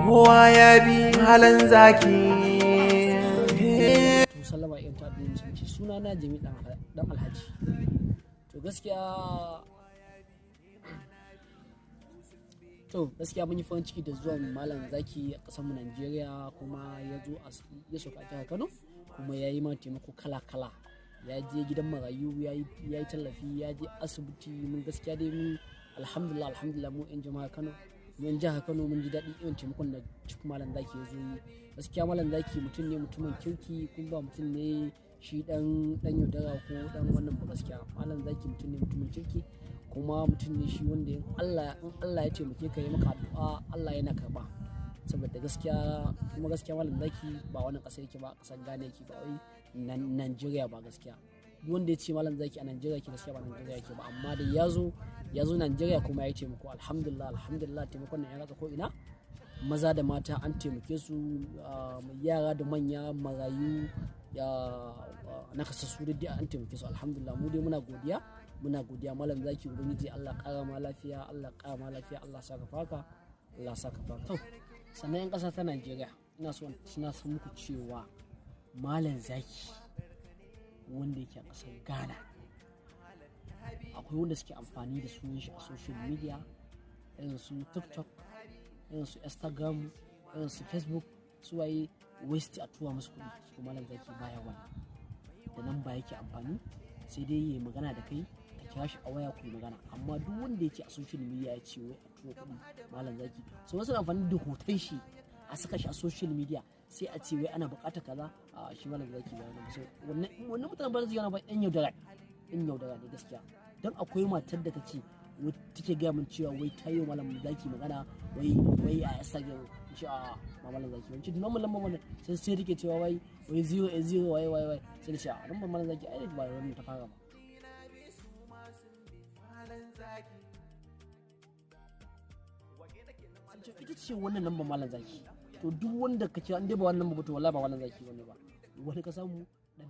kowa ya bi malam zaki. To sallama in ta da musulunci, suna na Jami dan Alhaji. To gaskiya mun yi farin ciki da zuwan malam zaki a ƙasar mu Najeriya, kuma ya zo ya sauka a jihar Kano, kuma ya yi mana taimako kala-kala. Ya je gidan marayu, ya yi tallafi, ya je asibiti. Mun gaskiya dai mun alhamdulillah mu yan jama'a Kano, mun jihar Kano mun ji daɗi irin taimakon da cikin malam zaki ya zo yi. Gaskiya malam zaki mutum ne mutumin kirki, kuma ba mutum ne shi dan yaudara ko dan wannan ba. Gaskiya malam zaki mutum ne mutumin kirki, kuma mutum ne shi wanda in Allah ya taimake ka yi maka addu'a, Allah yana karba. Saboda gaskiya malam zaki ba wannan ƙasa yake ba, ƙasar Ghana yake, ba wai Najeriya ba. Gaskiya duk wanda ya ce malam zaki a Najeriya yake, gaskiya ba Najeriya yake ba, amma da ya zo Najeriya kuma ya yi taimako. Alhamdulillah taimakon nan ya ratsa ko ina, maza da mata an taimake su, yara da manya, marayu, nakasassu dai an taimake su. Alhamdulillah mu dai muna godiya malam zaki. Ubangiji Allah ƙara ma lafiya, Allah saka faka, Allah saka faka. To sannan yan ƙasa ta Najeriya ina son muku cewa malam zaki wanda yake a ƙasar Ghana, akwai wanda suke amfani da sunan shi a social media, irin su TikTok, irin su Instagram, irin su Facebook, su waye waste a tura musu kuɗi. To malam zaki baya wani da nan ba yake amfani, sai dai yayi magana da kai, ka kira shi a waya ku yi magana. Amma duk wanda yake a social media ya ce wai a tura kuɗi malam zaki, so wasu amfani da hoton shi a saka shi a social media, sai a ce wai ana buƙatar kaza, a shi malam zaki ba yana. So wannan mutanen ba zai yana ba yan yaudara ne gaskiya. Dan akwai matar da take gaya min cewa wai ta yi malam zaki magana, wai a Instagram, shi a malam zaki wani cikin normal lambar wannan, sai rike cewa wai 080 wai sai da shi a lambar malam zaki ai ba wannan ta fara ba. Ita ce wannan lambar malam zaki. To duk wanda ka kira, in dai ba wannan lambar ba, to wallahi ba malam zaki bane ba, wani ka samu dan